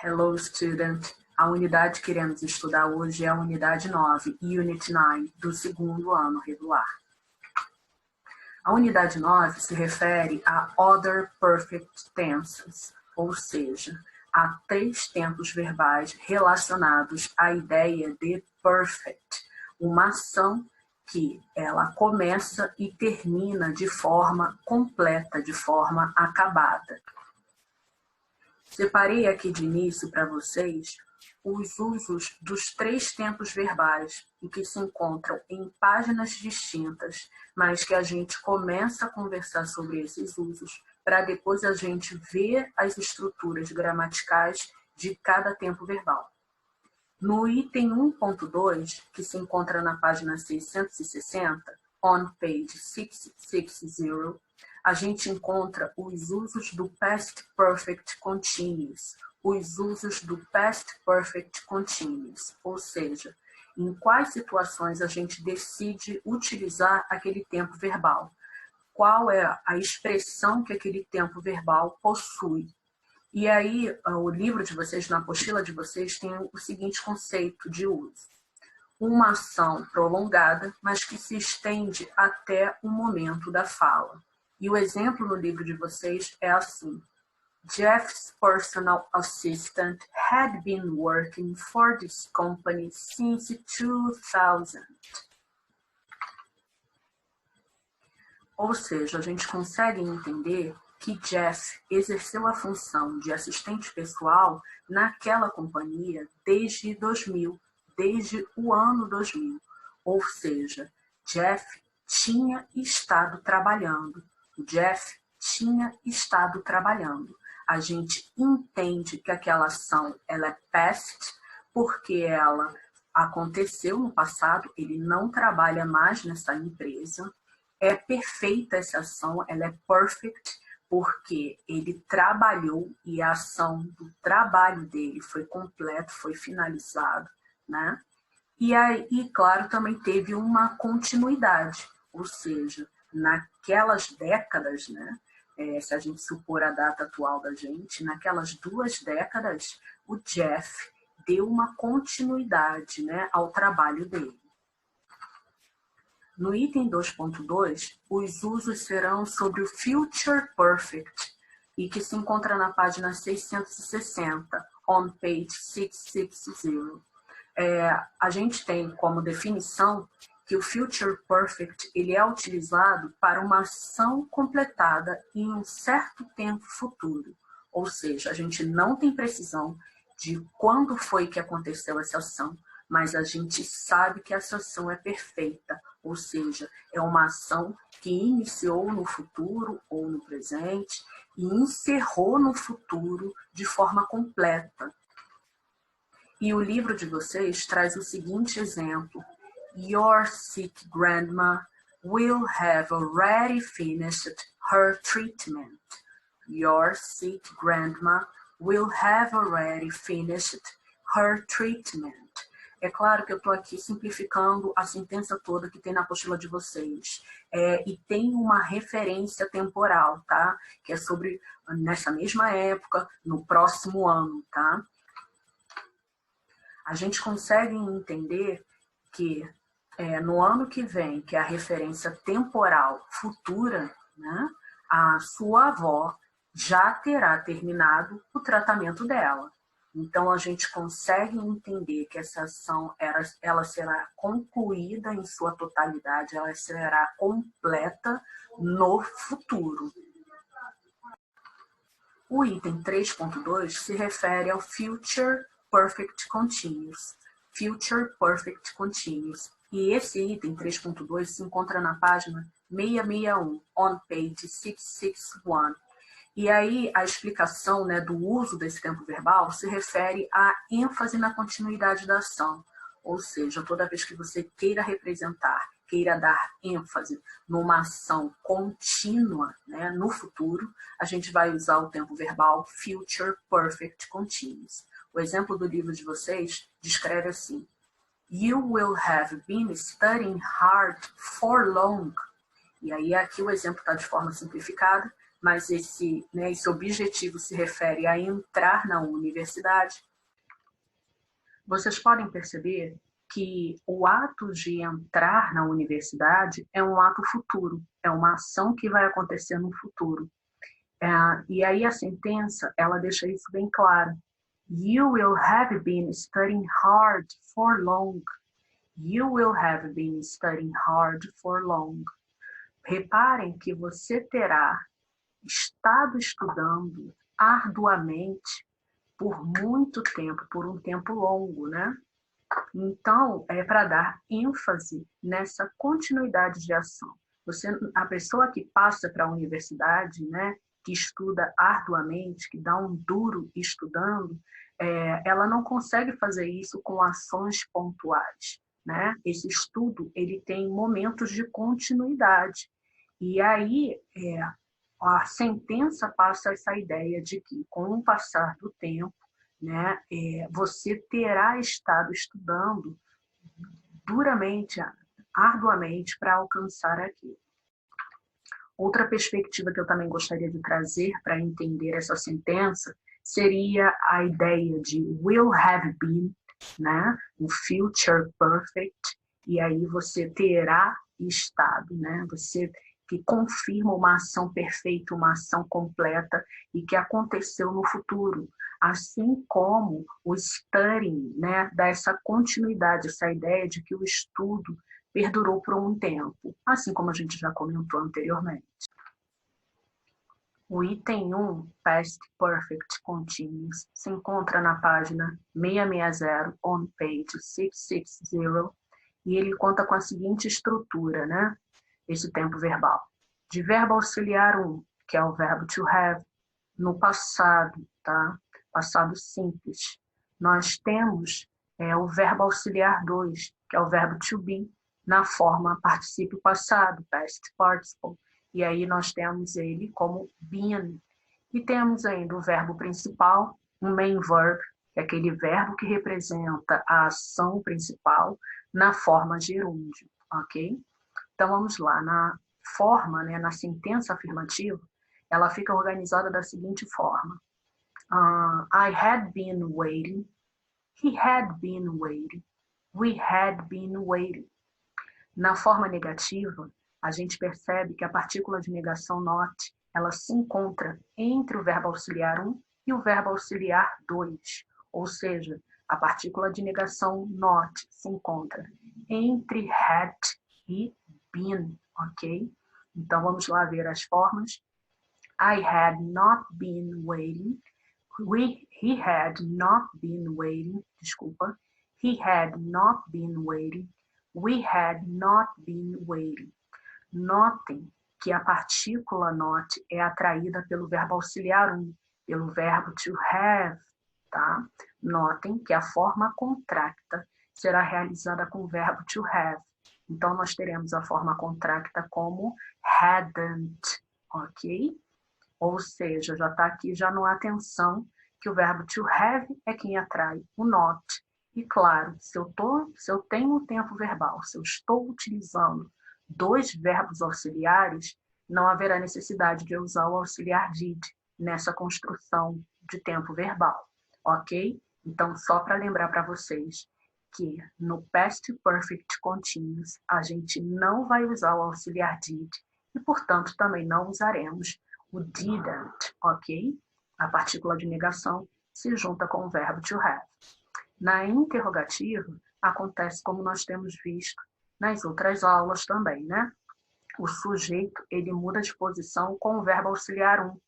Hello, student! A unidade que iremos estudar hoje é a unidade 9, Unit 9, do segundo ano regular. A unidade 9 se refere a Other Perfect Tenses, ou seja, a 3 tempos verbais relacionados à ideia de perfect, uma ação que ela começa e termina de forma completa, de forma acabada. Separei aqui de início para vocês os usos dos 3 tempos verbais e que se encontram em páginas distintas, mas que a gente começa a conversar sobre esses usos para depois a gente ver as estruturas gramaticais de cada tempo verbal. No item 1.2, que se encontra na página 660, on page 660, a gente encontra os usos do Past Perfect Continuous, os usos do Past Perfect Continuous, ou seja, em quais situações a gente decide utilizar aquele tempo verbal, qual é a expressão que aquele tempo verbal possui. E aí, o livro de vocês, na apostila de vocês, tem o seguinte conceito de uso. Uma ação prolongada, mas que se estende até o momento da fala. E o exemplo no livro de vocês é assim. Jeff's personal assistant had been working for this company since 2000. Ou seja, a gente consegue entender que Jeff exerceu a função de assistente pessoal naquela companhia desde 2000, desde o ano 2000. Ou seja, Jeff tinha estado trabalhando. Jeff tinha estado trabalhando. A gente entende que aquela ação ela é past porque ela aconteceu no passado, ele não trabalha mais nessa empresa. É perfeita essa ação, ela é perfect porque ele trabalhou e a ação do trabalho dele foi completo, foi finalizado, né? E aí, claro, também teve uma continuidade, ou seja, naquelas décadas, né? Se a gente supor a data atual da gente, naquelas 2 décadas, o Jeff deu uma continuidade, né, ao trabalho dele. No item 2.2, os usos serão sobre o Future Perfect, e que se encontra na página 660, on page 660. A gente tem como definição que o Future Perfect ele é utilizado para uma ação completada em um certo tempo futuro. Ou seja, a gente não tem precisão de quando foi que aconteceu essa ação, mas a gente sabe que essa ação é perfeita, ou seja, é uma ação que iniciou no futuro ou no presente e encerrou no futuro de forma completa. E o livro de vocês traz o seguinte exemplo. Your sick grandma will have already finished her treatment. Your sick grandma will have already finished her treatment. É claro que eu estou aqui simplificando a sentença toda que tem na apostila de vocês. E tem uma referência temporal, tá? Que é sobre nessa mesma época, no próximo ano, tá? A gente consegue entender que no ano que vem, que é a referência temporal futura, né, a sua avó já terá terminado o tratamento dela. Então, a gente consegue entender que essa ação ela será concluída em sua totalidade, ela será completa no futuro. O item 3.2 se refere ao Future Perfect Continuous. Future Perfect Continuous. E esse item 3.2 se encontra na página 661, on page 661. E aí a explicação, né, do uso desse tempo verbal se refere à ênfase na continuidade da ação. Ou seja, toda vez que você queira representar, queira dar ênfase numa ação contínua, né, no futuro, a gente vai usar o tempo verbal Future Perfect Continuous. O exemplo do livro de vocês descreve assim. You will have been studying hard for long. E aí aqui o exemplo está de forma simplificada, mas esse objetivo se refere a entrar na universidade, vocês podem perceber que o ato de entrar na universidade é um ato futuro, é uma ação que vai acontecer no futuro. E aí a sentença, ela deixa isso bem claro. You will have been studying hard for long. You will have been studying hard for long. Reparem que você terá estado estudando arduamente por muito tempo, por um tempo longo, né? Então, é para dar ênfase nessa continuidade de ação. A pessoa que passa para a universidade, né, que estuda arduamente, que dá um duro estudando, ela não consegue fazer isso com ações pontuais, né? Esse estudo, ele tem momentos de continuidade. E aí, a sentença passa essa ideia de que, com o passar do tempo, né, você terá estado estudando duramente, arduamente, para alcançar aquilo. Outra perspectiva que eu também gostaria de trazer para entender essa sentença seria a ideia de will have been, né, o future perfect, e aí você terá estado, né, você que confirma uma ação perfeita, uma ação completa e que aconteceu no futuro. Assim como o studying, né, dá essa continuidade, essa ideia de que o estudo perdurou por um tempo, assim como a gente já comentou anteriormente. O item 1, Past Perfect Continuous, se encontra na página 660, on page 660, e ele conta com a seguinte estrutura, né? Esse tempo verbal. De verbo auxiliar 1, que é o verbo to have, no passado, tá? Passado simples. Nós temos o verbo auxiliar 2, que é o verbo to be, na forma particípio passado, past participle. E aí nós temos ele como been. E temos ainda o verbo principal, um main verb, que é aquele verbo que representa a ação principal na forma gerúndio, ok? Então vamos lá, na forma, né, na sentença afirmativa, ela fica organizada da seguinte forma. I had been waiting, he had been waiting, we had been waiting. Na forma negativa, a gente percebe que a partícula de negação not, ela se encontra entre o verbo auxiliar 1 e o verbo auxiliar 2. Ou seja, a partícula de negação not se encontra entre had e been, ok? Então, vamos lá ver as formas. I had not been waiting. He had not been waiting. Desculpa. He had not been waiting. We had not been waiting. Notem que a partícula not é atraída pelo verbo auxiliar 1, pelo verbo to have, tá? Notem que a forma contracta será realizada com o verbo to have. Então, nós teremos a forma contracta como hadn't, ok? Ou seja, já está aqui, já não há atenção que o verbo to have é quem atrai o not. E claro, se eu tenho um tempo verbal, se eu estou utilizando dois verbos auxiliares, não haverá necessidade de eu usar o auxiliar did nessa construção de tempo verbal, ok? Então, só para lembrar para vocês que no Past Perfect Continuous a gente não vai usar o auxiliar did e, portanto, também não usaremos o didn't, ok? A partícula de negação se junta com o verbo to have. Na interrogativa, acontece como nós temos visto nas outras aulas também, né? O sujeito, ele muda de posição com o verbo auxiliar 1,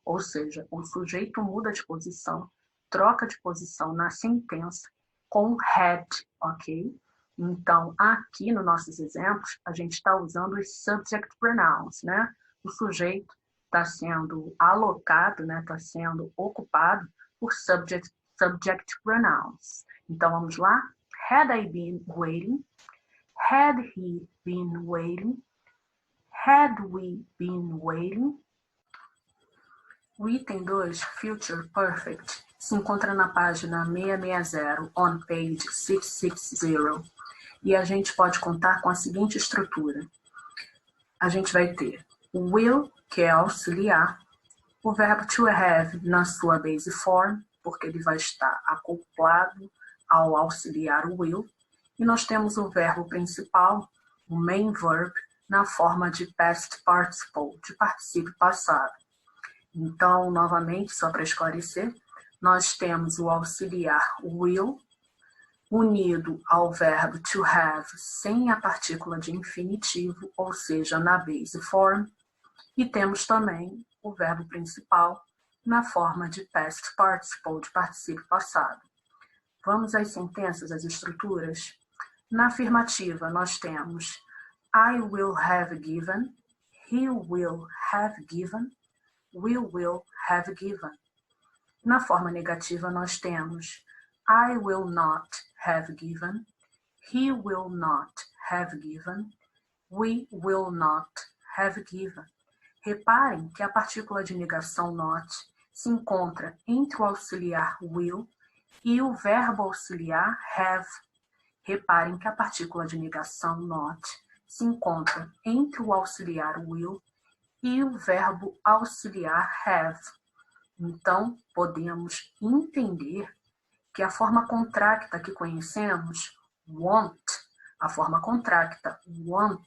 ou seja, o sujeito muda de posição, troca de posição na sentença com had, ok? Então, aqui nos nossos exemplos, a gente está usando os subject pronouns, né? O sujeito está sendo alocado, né? Está sendo ocupado por subject pronouns. Então, vamos lá? Had I been waiting? Had he been waiting? Had we been waiting? O item 2, Future Perfect, se encontra na página 660, on page 660. E a gente pode contar com a seguinte estrutura. A gente vai ter o will, que é auxiliar, O verbo to have na sua base form, porque ele vai estar acoplado ao auxiliar will. E nós temos o verbo principal, o main verb, na forma de past participle, de particípio passado. Então, novamente, só para esclarecer, nós temos o auxiliar will unido ao verbo to have sem a partícula de infinitivo, ou seja, na base form. E temos também o verbo principal na forma de past participle, de particípio passado. Vamos às sentenças, às estruturas. Na afirmativa, nós temos I will have given, he will have given, we will have given. Na forma negativa, nós temos I will not have given, he will not have given, we will not have given. Reparem que a partícula de negação not se encontra entre o auxiliar will e o verbo auxiliar have. Reparem que a partícula de negação not se encontra entre o auxiliar will e o verbo auxiliar have. Então, podemos entender que a forma contracta que conhecemos, want, a forma contracta want,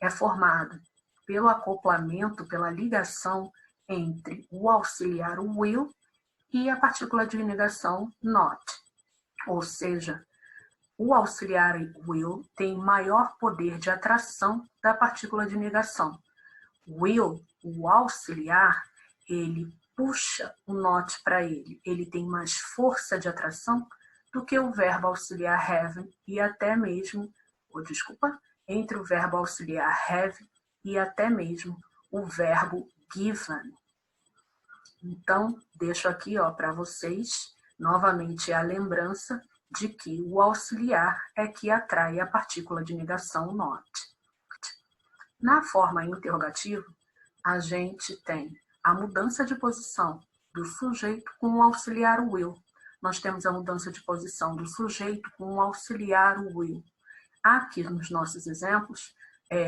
é formada pelo acoplamento, pela ligação entre o auxiliar will e a partícula de negação not. Ou seja, o auxiliar will tem maior poder de atração da partícula de negação. Will, o auxiliar, ele puxa o not para ele. Ele tem mais força de atração do que o verbo auxiliar have e até mesmo, entre o verbo auxiliar have e até mesmo o verbo given. Então, deixo aqui para vocês novamente a lembrança de que o auxiliar é que atrai a partícula de negação not. Na forma interrogativa, a gente tem a mudança de posição do sujeito com o auxiliar will. Nós temos a mudança de posição do sujeito com o auxiliar will. Aqui nos nossos exemplos,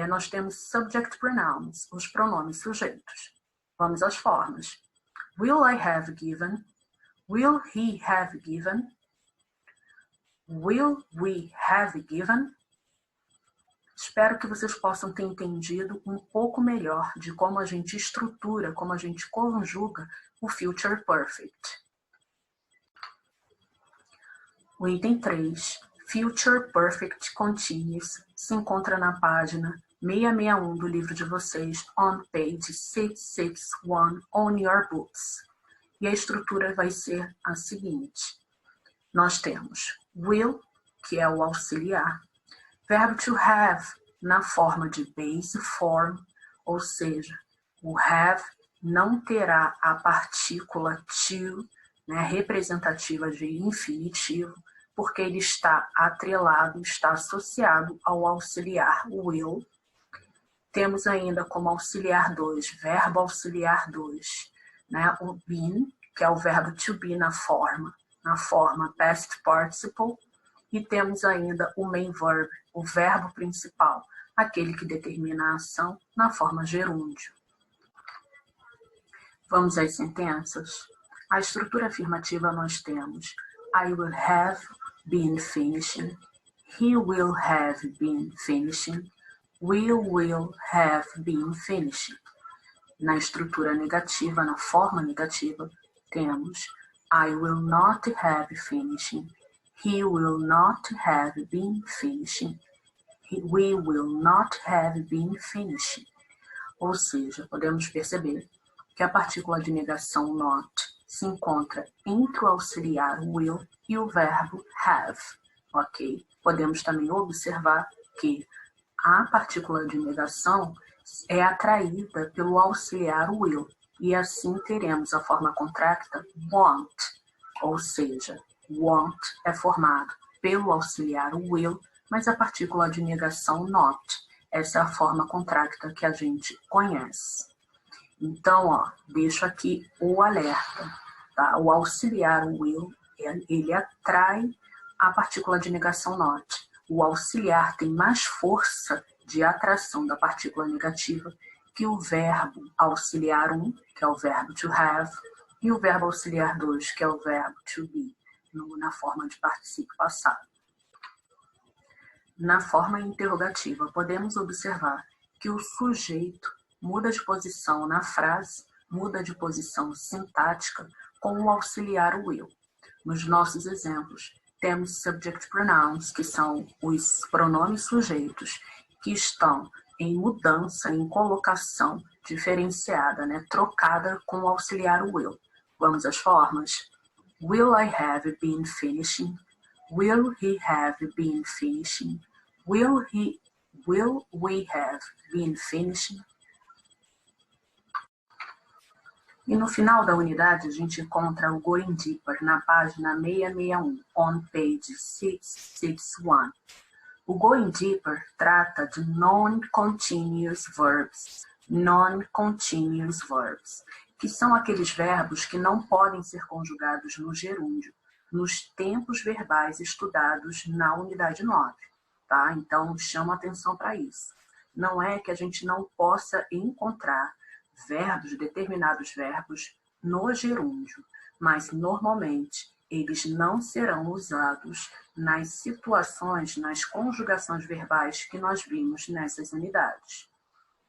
nós temos subject pronouns, os pronomes sujeitos. Vamos às formas. Will I have given? Will he have given? Will we have given? Espero que vocês possam ter entendido um pouco melhor de como a gente estrutura, como a gente conjuga o Future Perfect. O item 3, Future Perfect Continuous, se encontra na página 661 do livro de vocês, on page 661 on your books. E a estrutura vai ser a seguinte. Nós temos will, que é o auxiliar, verbo to have, na forma de base form, ou seja, o have não terá a partícula to, representativa de infinitivo, porque ele está atrelado, está associado ao auxiliar will. Temos ainda como auxiliar 2, verbo auxiliar 2, o been, que é o verbo to be na forma past participle, e temos ainda o main verb, o verbo principal, aquele que determina a ação na forma gerúndio. Vamos às sentenças? A estrutura afirmativa nós temos I will have been finishing, he will have been finishing, we will have been finishing. Na estrutura negativa, na forma negativa, temos I will not have finishing, he will not have been finishing, we will not have been finishing. Ou seja, podemos perceber que a partícula de negação not se encontra entre o auxiliar will e o verbo have, ok? Podemos também observar que a partícula de negação é atraída pelo auxiliar will, e assim teremos a forma contracta want, ou seja, want é formado pelo auxiliar will, mas a partícula de negação not. Essa é a forma contracta que a gente conhece. Então, deixo aqui o alerta. Tá? O auxiliar will, ele atrai a partícula de negação not. O auxiliar tem mais força de atração da partícula negativa que o verbo auxiliar 1, que é o verbo to have, e o verbo auxiliar 2, que é o verbo to be, na forma de particípio passado. Na forma interrogativa, podemos observar que o sujeito muda de posição na frase, muda de posição sintática com o auxiliar will. Nos nossos exemplos, temos subject pronouns, que são os pronomes sujeitos, que estão em mudança, em colocação diferenciada, trocada com o auxiliar will. Vamos às formas. Will I have been finishing? Will he have been finishing? Will we have been finishing? E no final da unidade, a gente encontra o Going Deeper na página 661, on page 661. O Going Deeper trata de non-continuous verbs. Non-continuous verbs, que são aqueles verbos que não podem ser conjugados no gerúndio, nos tempos verbais estudados na unidade 9. Tá? Então, chama atenção para isso. Não é que a gente não possa encontrar determinados verbos no gerúndio, mas normalmente eles não serão usados nas situações, nas conjugações verbais que nós vimos nessas unidades.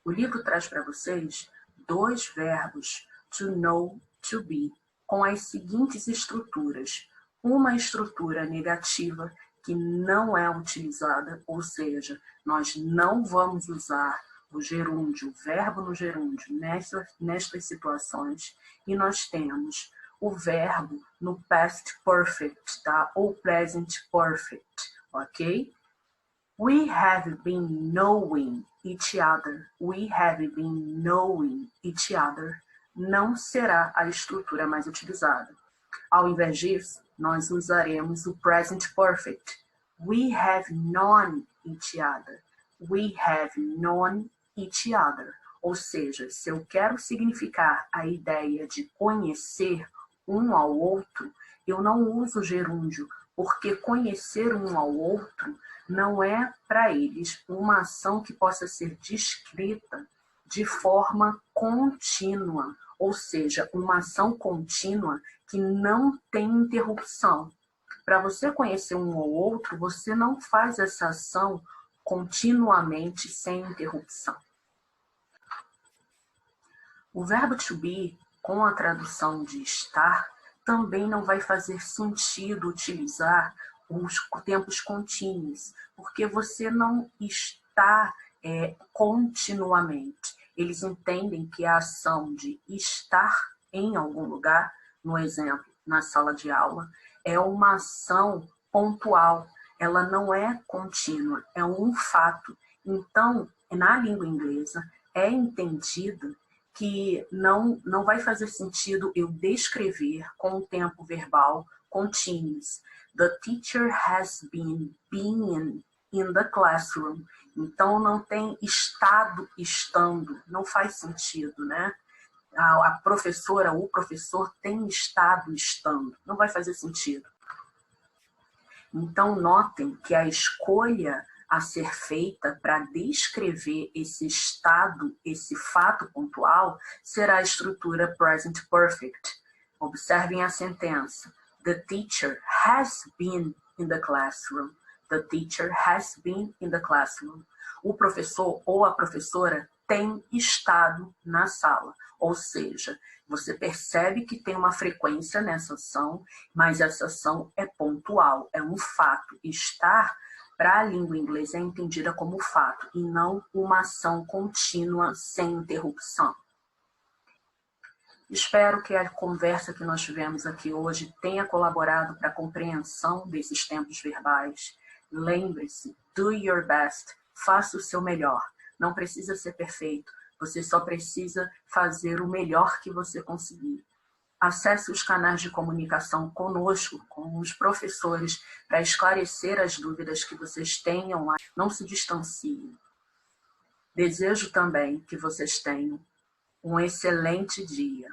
O livro traz para vocês 2 verbos, to know, to be, com as seguintes estruturas. Uma estrutura negativa que não é utilizada, ou seja, nós não vamos usar o gerúndio, o verbo no gerúndio nestas situações, e nós temos o verbo no past perfect, tá? Ou present perfect, ok? We have been knowing each other. We have been knowing each other. Não será a estrutura mais utilizada. Ao invés disso, nós usaremos o present perfect. We have known each other. We have known each other. Ou seja, se eu quero significar a ideia de conhecer um ao outro, eu não uso gerúndio, porque conhecer um ao outro não é para eles uma ação que possa ser descrita de forma contínua, ou seja, uma ação contínua que não tem interrupção. Para você conhecer um ao outro, você não faz essa ação continuamente sem interrupção. O verbo to be, com a tradução de estar, também não vai fazer sentido utilizar os tempos contínuos, porque você não está continuamente. Eles entendem que a ação de estar em algum lugar, no exemplo, na sala de aula, é uma ação pontual, ela não é contínua, é um fato. Então, na língua inglesa, é entendido que não vai fazer sentido eu descrever com o tempo verbal continuous. The teacher has been in the classroom. Então, não tem estado, estando. Não faz sentido, né? A professora, o professor tem estado, estando. Não vai fazer sentido. Então, notem que a escolha a ser feita para descrever esse estado, esse fato pontual, será a estrutura present perfect. Observem a sentença. The teacher has been in the classroom. The teacher has been in the classroom. O professor ou a professora tem estado na sala. Ou seja, você percebe que tem uma frequência nessa ação, mas essa ação é pontual, é um fato. Estar, para a língua inglesa, é entendida como fato e não uma ação contínua sem interrupção. Espero que a conversa que nós tivemos aqui hoje tenha colaborado para a compreensão desses tempos verbais. Lembre-se, do your best, faça o seu melhor. Não precisa ser perfeito, você só precisa fazer o melhor que você conseguir. Acesse os canais de comunicação conosco, com os professores, para esclarecer as dúvidas que vocês tenham lá. Não se distanciem. Desejo também que vocês tenham um excelente dia.